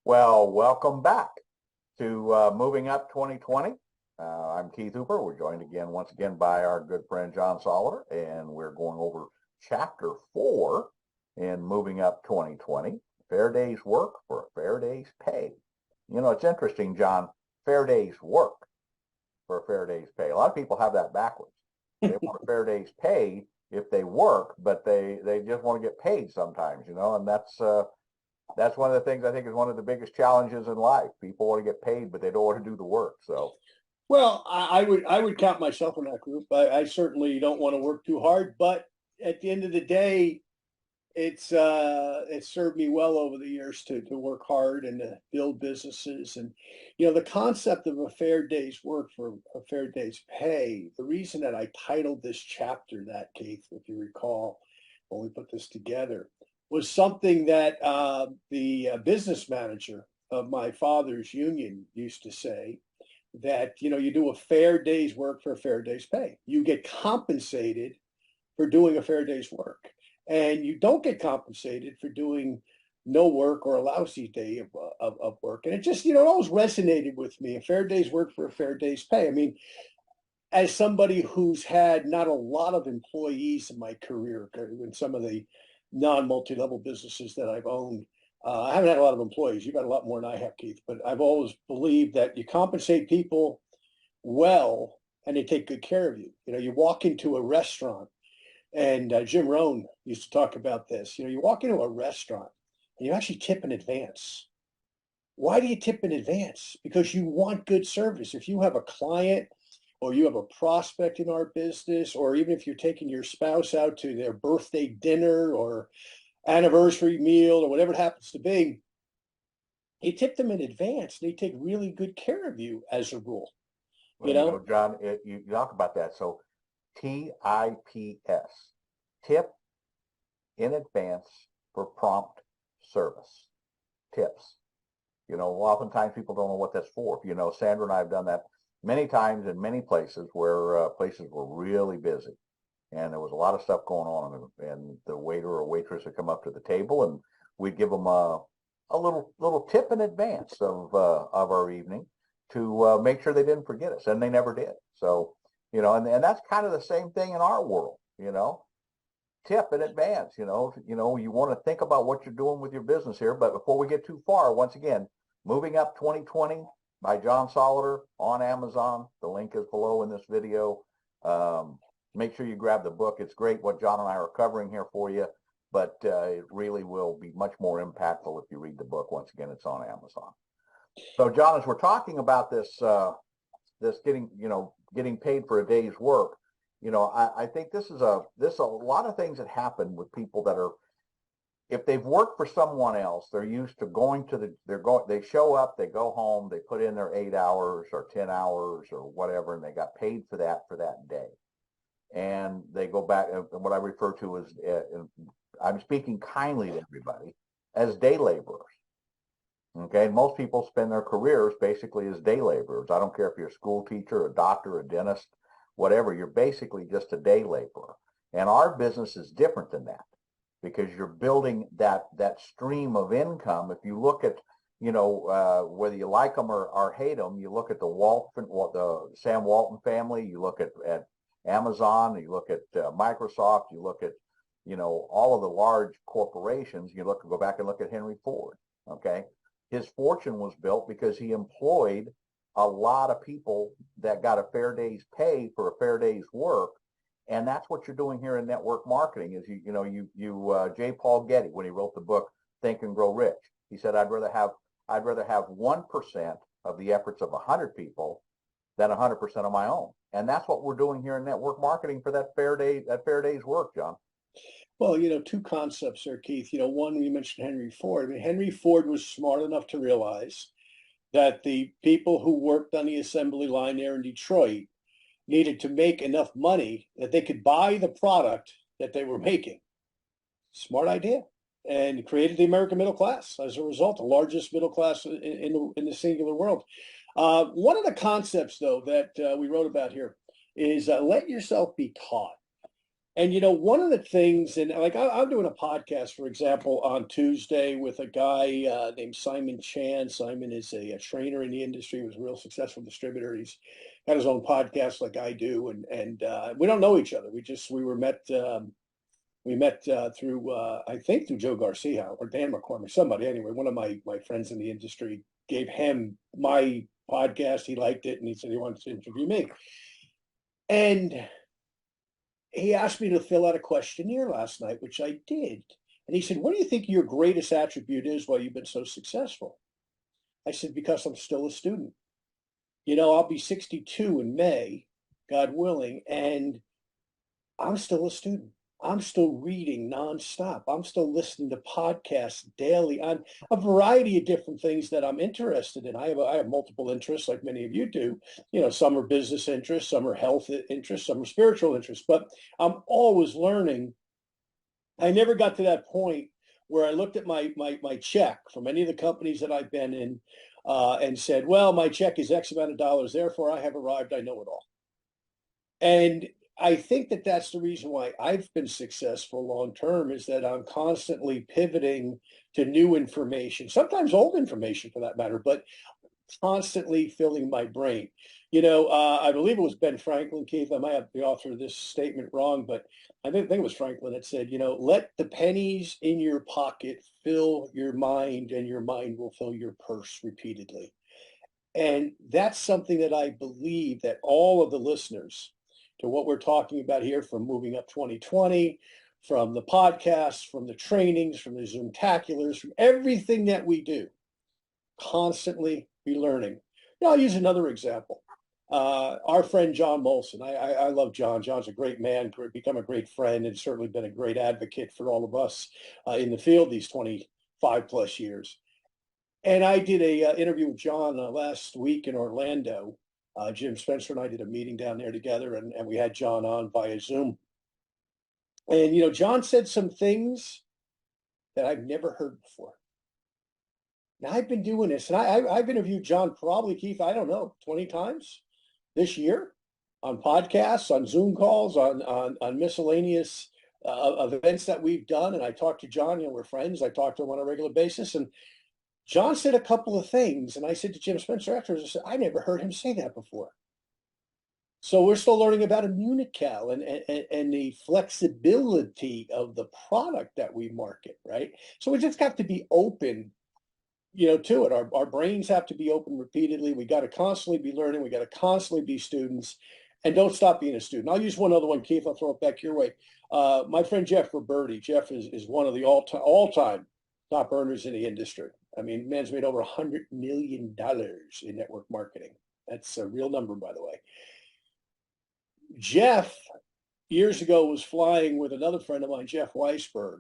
Well, welcome back to Moving Up 2020. I'm Keith Hooper. We're joined once again by our good friend John Solider, and we're going over Chapter 4 in Moving Up 2020, Fair Day's Work for a Fair Day's Pay. You know, it's interesting, John, fair day's work for a fair day's pay. A lot of people have that backwards. They want a fair day's pay if they work, but they just want to get paid sometimes, and that's one of the things I think is one of the biggest challenges in life. People want to get paid, but they don't want to do the work. So, Well, I would count myself in that group. I certainly don't want to work too hard, but at the end of the day, it's served me well over the years to work hard and to build businesses. And the concept of a fair day's work for a fair day's pay. The reason that I titled this chapter that, Keith, if you recall, when we put this together, was something that the business manager of my father's union used to say, that you do a fair day's work for a fair day's pay. You get compensated for doing a fair day's work, and you don't get compensated for doing no work or a lousy day of work. And it just it always resonated with me. A fair day's work for a fair day's pay. I mean, as somebody who's had not a lot of employees in my career, in some of the non-multi-level businesses that I've owned, I haven't had a lot of employees. You've got a lot more than I have, Keith. But I've always believed that you compensate people well, and they take good care of you. You walk into a restaurant, and Jim Rohn used to talk about this. You walk into a restaurant, and you actually tip in advance. Why do you tip in advance? Because you want good service. If you have a client or you have a prospect in our business, or even if you're taking your spouse out to their birthday dinner or anniversary meal or whatever it happens to be, you tip them in advance. They take really good care of you as a rule. well, John, you talk about that. So TIPS, tip in advance for prompt service. Tips. Oftentimes people don't know what that's for. Sandra and I have done that many times in many places where places were really busy and there was a lot of stuff going on, and the waiter or waitress would come up to the table and we'd give them a little tip in advance of our evening to make sure they didn't forget us, and they never did. So, and that's kind of the same thing in our world. Tip in advance. You want to think about what you're doing with your business here. But before we get too far, once again, Moving Up 2020 by John Solider on Amazon. The link is below in this video. Make sure you grab the book. It's great what John and I are covering here for you, but it really will be much more impactful if you read the book. Once again, it's on Amazon. So, John, as we're talking about this getting paid for a day's work, I think this is a lot of things that happen with people that are, if they've worked for someone else, they're used to they show up, they go home, they put in their 8 hours or 10 hours or whatever, and they got paid for that day. And they go back, and what I refer to as, I'm speaking kindly to everybody, as day laborers. Okay, most people spend their careers basically as day laborers. I don't care if you're a school teacher, a doctor, a dentist, whatever. You're basically just a day laborer. And our business is different than that, because you're building that stream of income. If you look at, whether you like them or hate them, you look at the Sam Walton family, you look at Amazon, you look at Microsoft, you look at, all of the large corporations. Go back and look at Henry Ford. Okay, his fortune was built because he employed a lot of people that got a fair day's pay for a fair day's work. And that's what you're doing here in network marketing. Is J. Paul Getty, when he wrote the book Think and Grow Rich, he said, I'd rather have 1% of the efforts of 100 people than 100% of my own. And that's what we're doing here in network marketing for that fair day's work, John. Well, two concepts there, Keith. One, you mentioned Henry Ford. I mean, Henry Ford was smart enough to realize that the people who worked on the assembly line there in Detroit needed to make enough money that they could buy the product that they were making. Smart idea. And created the American middle class as a result, the largest middle class in the singular world. One of the concepts, though, that we wrote about here is let yourself be taught. And one of the things, and like I'm doing a podcast, for example, on Tuesday with a guy named Simon Chan. Simon is a trainer in the industry, was a real successful distributor. He's got his own podcast like I do, and we don't know each other. We met through I think through Joe Garcia or Dan McCormick, somebody anyway. One of my friends in the industry gave him my podcast. He liked it, and he said he wanted to interview me. And he asked me to fill out a questionnaire last night, which I did. And he said, "What do you think your greatest attribute is while you've been so successful?" I said, "Because I'm still a student. I'll be 62 in May, God willing, and I'm still a student. I'm still reading nonstop. I'm still listening to podcasts daily on a variety of different things that I'm interested in. I have multiple interests, like many of you do. Some are business interests, some are health interests, some are spiritual interests. But I'm always learning. I never got to that point where I looked at my check from any of the companies that I've been in and said, well, my check is X amount of dollars, therefore I have arrived, I know it all. And I think that that's the reason why I've been successful long term, is that I'm constantly pivoting to new information, sometimes old information for that matter, but constantly filling my brain. I believe it was Ben Franklin, Keith. I might have the author of this statement wrong, but I think it was Franklin that said, let the pennies in your pocket fill your mind, and your mind will fill your purse repeatedly. And that's something that I believe that all of the listeners to what we're talking about here, from Moving Up 2020, from the podcasts, from the trainings, from the Zoomtaculars, from everything that we do, constantly be learning. I'll use another example. Our friend John Molson. I love John. John's a great man, become a great friend, and certainly been a great advocate for all of us in the field these 25 plus years. And I did a interview with John last week in Orlando. Jim Spencer and I did a meeting down there together, and we had John on via Zoom. And, John said some things that I've never heard before. Now, I've been doing this, and I've interviewed John probably, Keith, I don't know, 20 times this year on podcasts, on Zoom calls, on miscellaneous events that we've done. And I talked to John, we're friends. I talk to him on a regular basis. And John said a couple of things. And I said to Jim Spencer afterwards, I said, I never heard him say that before. So we're still learning about Immunical and the flexibility of the product that we market, right? So we just got to be open to it. Our brains have to be open repeatedly. We got to constantly be learning. We got to constantly be students, and don't stop being a student. I'll use one other one, Keith. I'll throw it back your way. My friend Jeff Roberti. Jeff is one of the all-time top earners in the industry. I mean, man's made over $100 million in network marketing. That's a real number, by the way. Jeff, years ago, was flying with another friend of mine, Jeff Weisberg.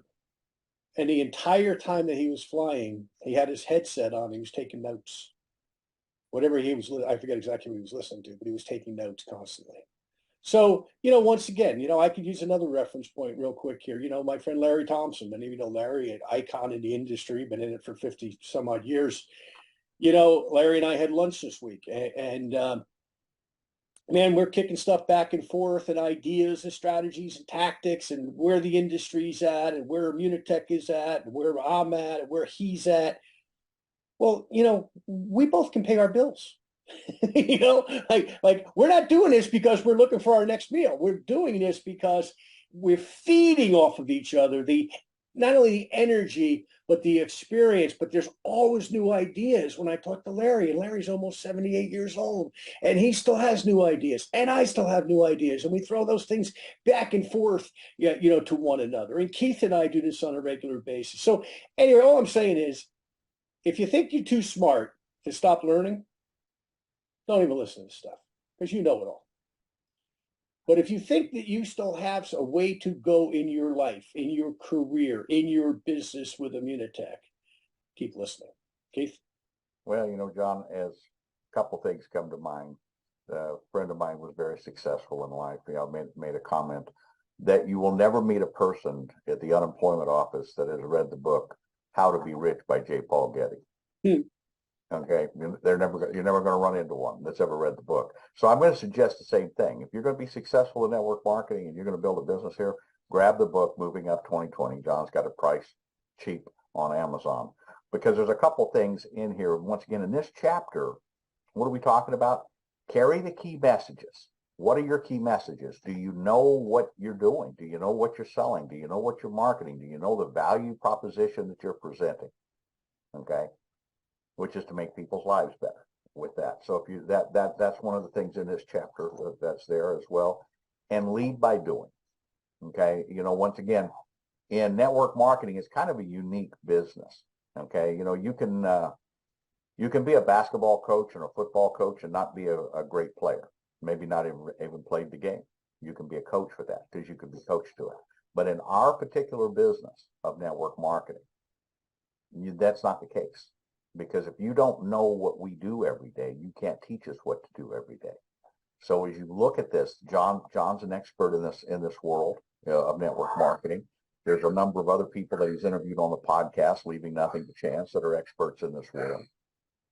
And the entire time that he was flying, he had his headset on. He was taking notes. Whatever he was, I forget exactly what he was listening to, but he was taking notes constantly. So, once again, I could use another reference point real quick here. My friend Larry Thompson, many of you know Larry, an icon in the industry, been in it for 50 some odd years. Larry and I had lunch this week, and man, we're kicking stuff back and forth, and ideas and strategies and tactics, and where the industry's at, and where Immunotech is at, and where I'm at, and where he's at. Well, we both can pay our bills. like we're not doing this because we're looking for our next meal. We're doing this because we're feeding off of each other, not only the energy, but the experience. But there's always new ideas. When I talk to Larry, and Larry's almost 78 years old, and he still has new ideas, and I still have new ideas, and we throw those things back and forth, to one another. And Keith and I do this on a regular basis. So anyway, all I'm saying is, if you think you're too smart to stop learning, don't even listen to this stuff, because you know it all. But if you think that you still have a way to go in your life, in your career, in your business with Immunotech, keep listening. Keith? Well, John, as a couple things come to mind. A friend of mine was very successful in life. Made a comment that you will never meet a person at the unemployment office that has read the book How to Be Rich by J. Paul Getty. Okay, you're never going to run into one that's ever read the book. So I'm going to suggest the same thing. If you're going to be successful in network marketing and you're going to build a business here, grab the book, Moving Up 2020. John's got it priced cheap on Amazon because there's a couple things in here. Once again, in this chapter, what are we talking about? Carry the key messages. What are your key messages? Do you know what you're doing? Do you know what you're selling? Do you know what you're marketing? Do you know the value proposition that you're presenting? Okay, which is to make people's lives better with that. So if you that's one of the things in this chapter that's there as well. And lead by doing. Okay, once again, in network marketing, it's kind of a unique business. Okay, you can be a basketball coach and a football coach and not be a great player. Maybe not even played the game. You can be a coach for that because you can be coached to it. But in our particular business of network marketing, that's not the case. Because if you don't know what we do every day, you can't teach us what to do every day. So as you look at this, John's an expert in this world of network marketing. There's a number of other people that he's interviewed on the podcast, Leaving Nothing to Chance, that are experts in this world.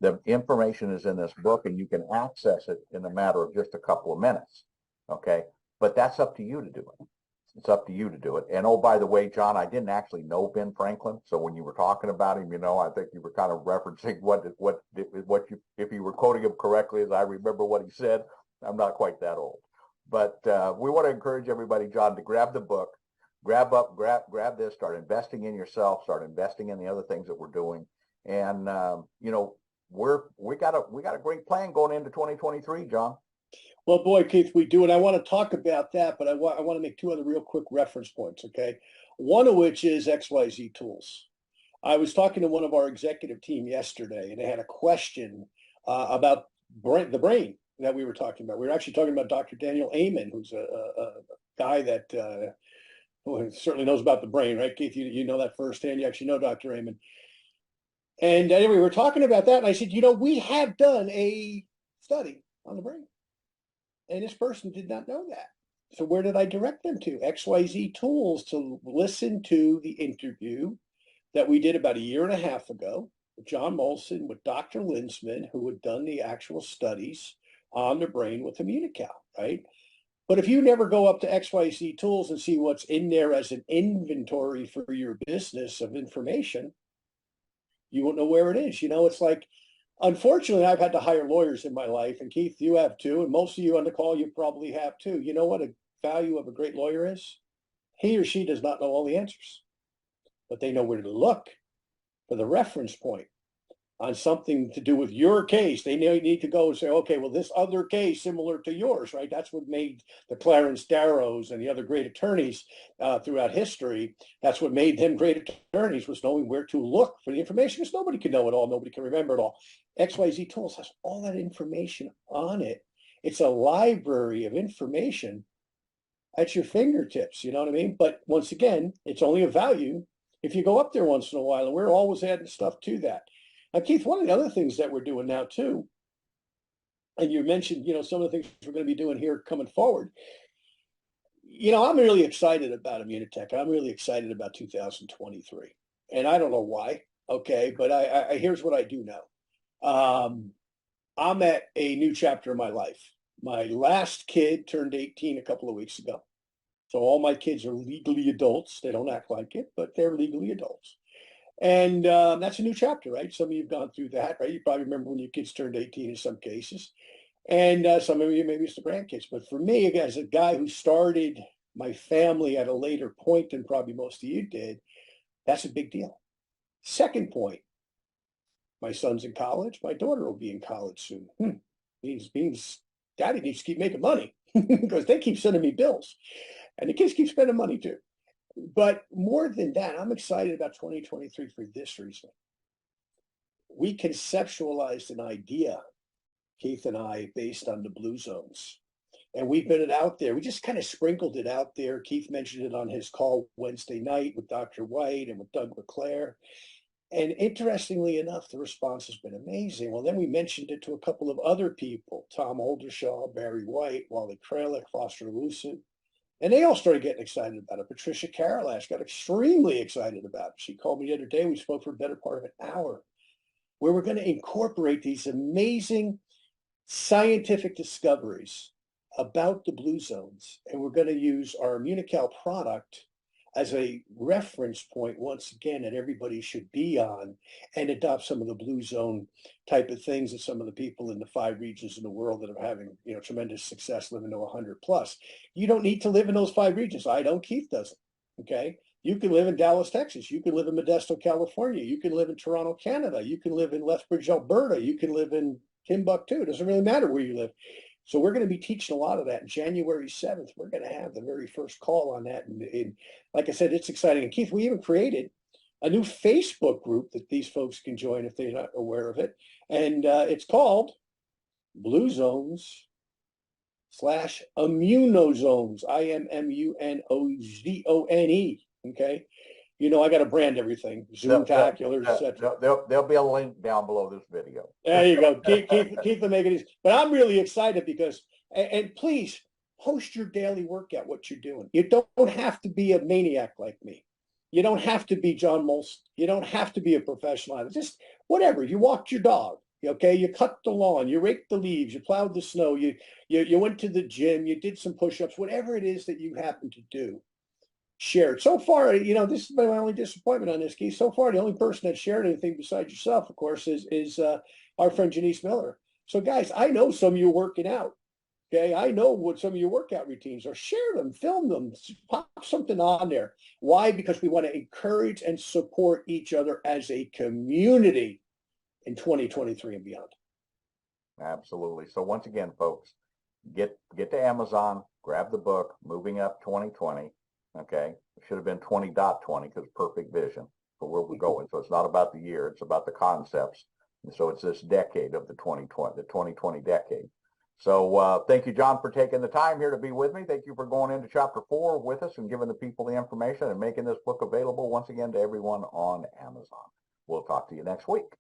The information is in this book, and you can access it in a matter of just a couple of minutes. Okay, but that's up to you to do it. It's up to you to do it. And oh, by the way, John, I didn't actually know Ben Franklin, so when you were talking about him, I think you were kind of referencing what you, if you were quoting him correctly, as I remember what he said. I'm not quite that old, but we want to encourage everybody, John, to grab the book, grab this, start investing in yourself, start investing in the other things that we're doing, and we got a great plan going into 2023, John. Well, boy, Keith, we do, and I want to talk about that, but I want to make two other real quick reference points, okay? One of which is XYZ Tools. I was talking to one of our executive team yesterday, and they had a question about the brain that we were talking about. We were actually talking about Dr. Daniel Amen, who's a guy that certainly knows about the brain, right, Keith? You know that firsthand. You actually know Dr. Amen. And anyway, we were talking about that, and I said, we have done a study on the brain. And this person did not know that. So where did I direct them to? XYZ Tools, to listen to the interview that we did about a year and a half ago with John Molson, with Dr. Linsman, who had done the actual studies on the brain with Immunical, right? But if you never go up to XYZ Tools and see what's in there as an inventory for your business of information, you won't know where it is. It's like, unfortunately, I've had to hire lawyers in my life, and Keith, you have too, and most of you on the call, you probably have too. You know what a value of a great lawyer is? He or she does not know all the answers, but they know where to look for the reference point on something to do with your case. They need to go and say, okay, well, this other case similar to yours, right? That's what made the Clarence Darrows and the other great attorneys throughout history. That's what made them great attorneys, was knowing where to look for the information, because nobody can know it all. Nobody can remember it all. XYZ Tools has all that information on it. It's a library of information at your fingertips, you know what I mean? But once again, it's only of value if you go up there once in a while, and we're always adding stuff to that. Now, Keith, one of the other things that we're doing now too, and you mentioned, some of the things we're going to be doing here coming forward. I'm really excited about Immunitech. I'm really excited about 2023, and I don't know why. Okay, but I here's what I do know. I'm at a new chapter in my life. My last kid turned 18 a couple of weeks ago, so all my kids are legally adults. They don't act like it, but they're legally adults. And that's a new chapter, right? Some of you have gone through that, right? You probably remember when your kids turned 18 in some cases. And some of you, maybe it's the grandkids. But for me, again, as a guy who started my family at a later point than probably most of you did, that's a big deal. Second point, my son's in college. My daughter will be in college soon. Means daddy needs to keep making money because they keep sending me bills. And the kids keep spending money too. But more than that, I'm excited about 2023 for this reason. We conceptualized an idea, Keith and I, based on the Blue Zones. And we've been out there. We just kind of sprinkled it out there. Keith mentioned it on his call Wednesday night with Dr. White and with Doug LeClaire. And interestingly enough, the response has been amazing. Well, then we mentioned it to a couple of other people, Tom Oldershaw, Barry White, Wally Kralik, Foster Lucid. And they all started getting excited about it. Patricia Karalas got extremely excited about it. She called me the other day. We spoke for a better part of an hour, where we're going to incorporate these amazing scientific discoveries about the blue zones, and we're going to use our Immunical product as a reference point once again that everybody should be on, and adopt some of the blue zone type of things that some of the people in the 5 regions in the world that are having, you know, tremendous success living to 100 plus. You don't need to live in those 5 regions. I don't. Keith doesn't. Okay. You can live in Dallas, Texas. You can live in Modesto, California. You can live in Toronto, Canada. You can live in Lethbridge, Alberta. You can live in Timbuktu. It doesn't really matter where you live. So we're going to be teaching a lot of that. January 7th, we're going to have the very first call on that. And like I said, it's exciting. And Keith, we even created a new Facebook group that these folks can join if they're not aware of it. And it's called Blue Zones / Immunozones, IMMUNOZONE. Okay. You know, I got to brand everything, Zoomtacular, etc. There'll be a link down below this video. There you go. Keith will make it easy. But I'm really excited because, and please post your daily workout, what you're doing. You don't have to be a maniac like me. You don't have to be John Molson. You don't have to be a professional. Just whatever. You walked your dog. Okay. You cut the lawn. You raked the leaves. You plowed the snow. You went to the gym. You did some push-ups. Whatever it is that you happen to do. Shared so far, you know, this has been my only disappointment on this, Keith. So far, the only person that shared anything besides yourself, of course, is our friend Janice Miller. So, guys, I know some of you working out. Okay, I know what some of your workout routines are. Share them, film them, pop something on there. Why? Because we want to encourage and support each other as a community in 2023 and beyond. Absolutely. So once again, folks, get to Amazon, grab the book, Moving Up 2020. Okay, it should have been 20.20 because perfect vision for where we're going. So it's not about the year, it's about the concepts. And so it's this decade of the 2020 decade. So thank you, John, for taking the time here to be with me. Thank you for going into chapter 4 with us and giving the people the information and making this book available once again to everyone on Amazon. We'll talk to you next week.